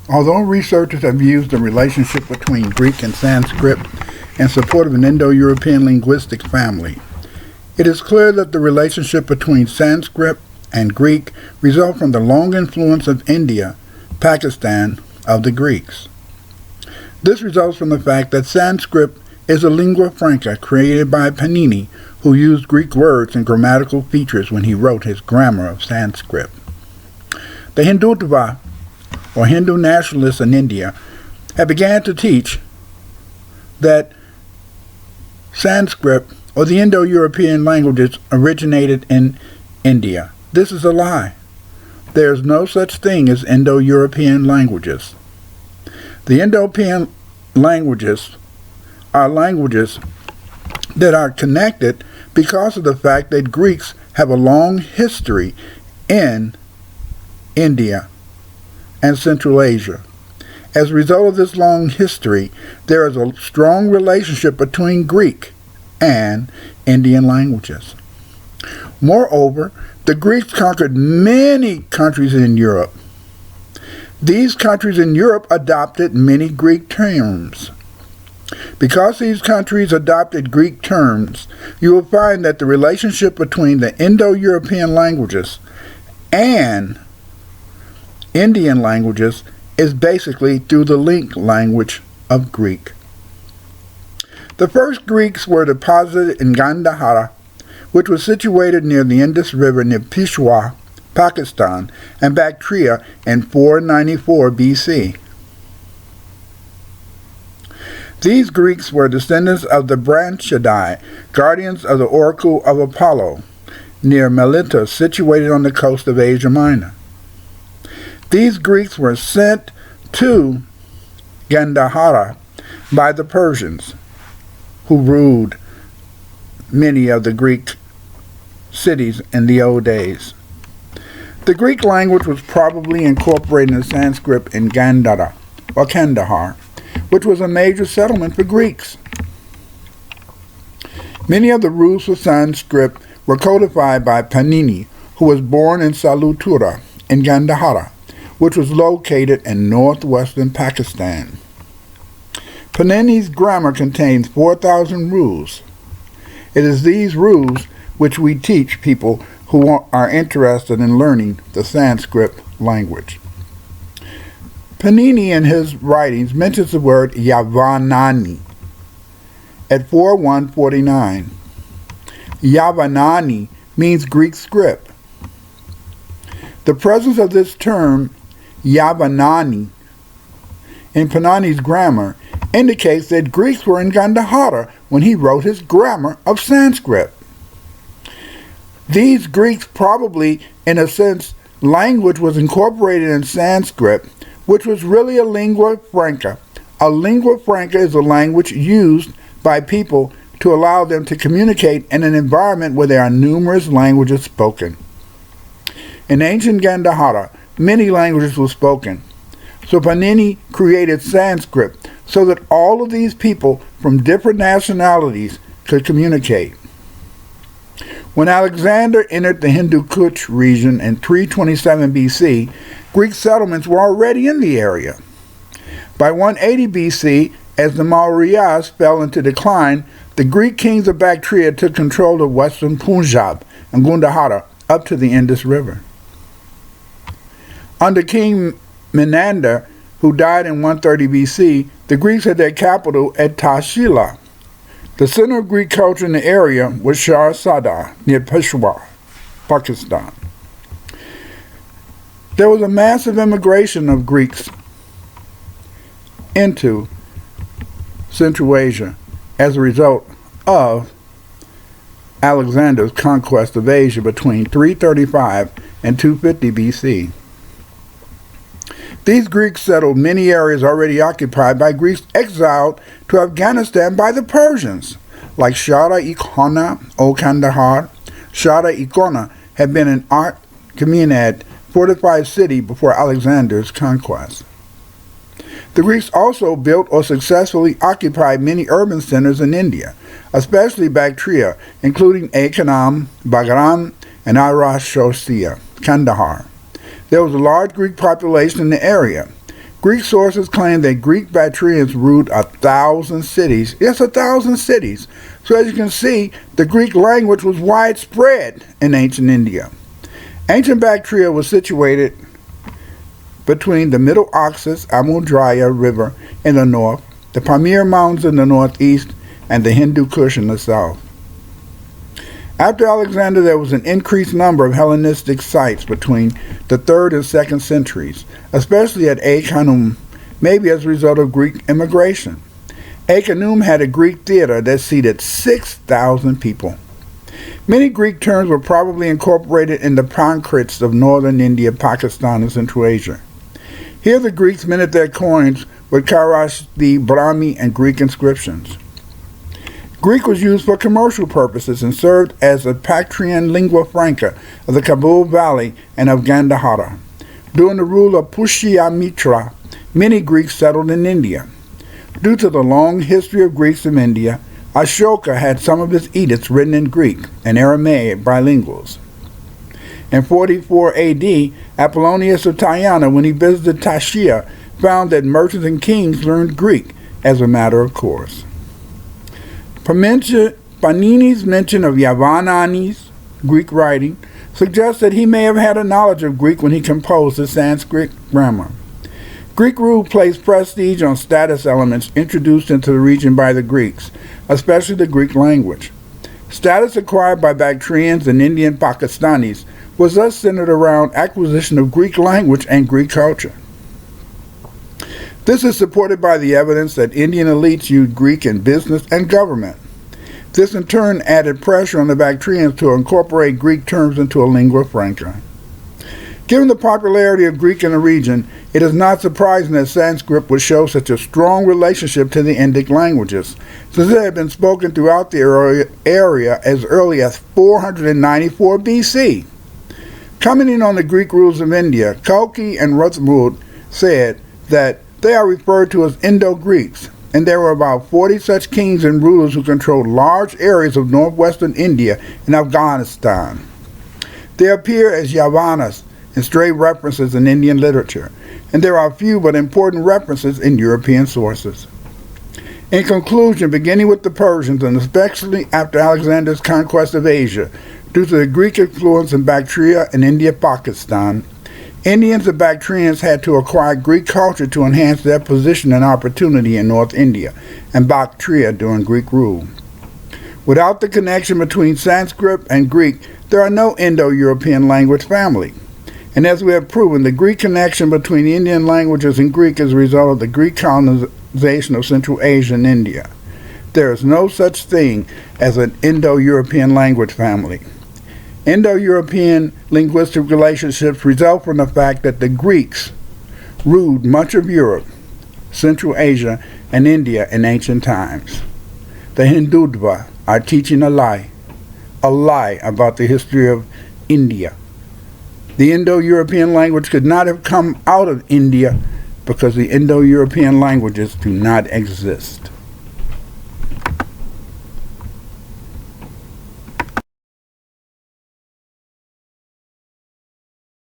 Although researchers have used the relationship between Greek and Sanskrit in support of an Indo-European linguistic family, it is clear that the relationship between Sanskrit and Greek result from the long influence of India, Pakistan, of the Greeks. This results from the fact that Sanskrit is a lingua franca created by Panini, who used Greek words and grammatical features when he wrote his grammar of Sanskrit. The Hindutva, or Hindu nationalists in India, have begun to teach that Sanskrit, or the Indo-European languages, originated in India. This is a lie. There is no such thing as Indo-European languages. The Indo-European languages are languages that are connected because of the fact that Greeks have a long history in India and Central Asia. As a result of this long history, there is a strong relationship between Greek and Indian languages. Moreover, the Greeks conquered many countries in Europe. These countries in Europe adopted many Greek terms. Because these countries adopted Greek terms, you will find that the relationship between the Indo-European languages and Indian languages is basically through the link language of Greek. The first Greeks were deposited in Gandhara, which was situated near the Indus River near Peshawar, Pakistan, and Bactria in 494 BC. These Greeks were descendants of the Branchidae, guardians of the Oracle of Apollo, near Miletus, situated on the coast of Asia Minor. These Greeks were sent to Gandhara by the Persians, who ruled many of the Greek cities in the old days. The Greek language was probably incorporated in Sanskrit in Gandhara, or Kandahar, which was a major settlement for Greeks. Many of the rules for Sanskrit were codified by Panini, who was born in Salutura in Gandhara, which was located in northwestern Pakistan. Panini's grammar contains 4,000 rules. It is these rules which we teach people who are interested in learning the Sanskrit language. Panini in his writings mentions the word Yavanani at 4149. Yavanani means Greek script. The presence of this term, Yavanani, in Panini's grammar indicates that Greeks were in Gandhara when he wrote his grammar of Sanskrit. These Greeks probably, in a sense, language was incorporated in Sanskrit, which was really a lingua franca. A lingua franca is a language used by people to allow them to communicate in an environment where there are numerous languages spoken. In ancient Gandhara, many languages were spoken. So Panini created Sanskrit so that all of these people from different nationalities could communicate. When Alexander entered the Hindu Kush region in 327 BC, Greek settlements were already in the area. By 180 BC, as the Mauryas fell into decline, the Greek kings of Bactria took control of western Punjab and Gandhara up to the Indus River. Under King Menander, who died in 130 BC, the Greeks had their capital at Tashila. The center of Greek culture in the area was Shahrazada, near Peshawar, Pakistan. There was a massive immigration of Greeks into Central Asia as a result of Alexander's conquest of Asia between 335 and 250 BC. These Greeks settled many areas already occupied by Greeks exiled to Afghanistan by the Persians, like Shara-e-Khana, Old Kandahar. Shara-e-Khana had been an Achaemenid fortified city before Alexander's conquest. The Greeks also built or successfully occupied many urban centers in India, especially Bactria, including Akanam, Bagram, and Arashostia, Kandahar. There was a large Greek population in the area. Greek sources claim that Greek Bactrians ruled 1,000 cities. Yes, 1,000 cities. So as you can see, the Greek language was widespread in ancient India. Ancient Bactria was situated between the Middle Oxus Amudarya River in the north, the Pamir Mountains in the northeast, and the Hindu Kush in the south. After Alexander, there was an increased number of Hellenistic sites between the 3rd and 2nd centuries, especially at Ai-Khanoum, maybe as a result of Greek immigration. Ai-Khanoum had a Greek theater that seated 6,000 people. Many Greek terms were probably incorporated in the Prakrits of northern India, Pakistan, and Central Asia. Here the Greeks minted their coins with Kharosthi, Brahmi, and Greek inscriptions. Greek was used for commercial purposes and served as a Bactrian lingua franca of the Kabul Valley and of Gandhara. During the rule of Pushyamitra, many Greeks settled in India. Due to the long history of Greeks in India, Ashoka had some of his edicts written in Greek and Aramaic bilinguals. In 44 AD, Apollonius of Tyana, when he visited Tashia, found that merchants and kings learned Greek as a matter of course. Panini's mention of Yavanani's Greek writing suggests that he may have had a knowledge of Greek when he composed the Sanskrit grammar. Greek rule placed prestige on status elements introduced into the region by the Greeks, especially the Greek language. Status acquired by Bactrians and Indian Pakistanis was thus centered around acquisition of Greek language and Greek culture. This is supported by the evidence that Indian elites used Greek in business and government. This in turn added pressure on the Bactrians to incorporate Greek terms into a lingua franca. Given the popularity of Greek in the region, it is not surprising that Sanskrit would show such a strong relationship to the Indic languages, since it had been spoken throughout the area as early as 494 BC. Commenting on the Greek rules of India, Kalki and Ruthmud said that they are referred to as Indo-Greeks, and there were about 40 such kings and rulers who controlled large areas of northwestern India and Afghanistan. They appear as Yavanas in stray references in Indian literature, and there are few but important references in European sources. In conclusion, beginning with the Persians, and especially after Alexander's conquest of Asia, due to the Greek influence in Bactria and India-Pakistan, Indians and Bactrians had to acquire Greek culture to enhance their position and opportunity in North India and Bactria during Greek rule. Without the connection between Sanskrit and Greek, there are no Indo-European language family. And as we have proven, the Greek connection between the Indian languages and Greek is a result of the Greek colonization of Central Asia and India. There is no such thing as an Indo-European language family. Indo-European linguistic relationships result from the fact that the Greeks ruled much of Europe, Central Asia, and India in ancient times. The Hindutva are teaching a lie about the history of India. The Indo-European language could not have come out of India because the Indo-European languages do not exist.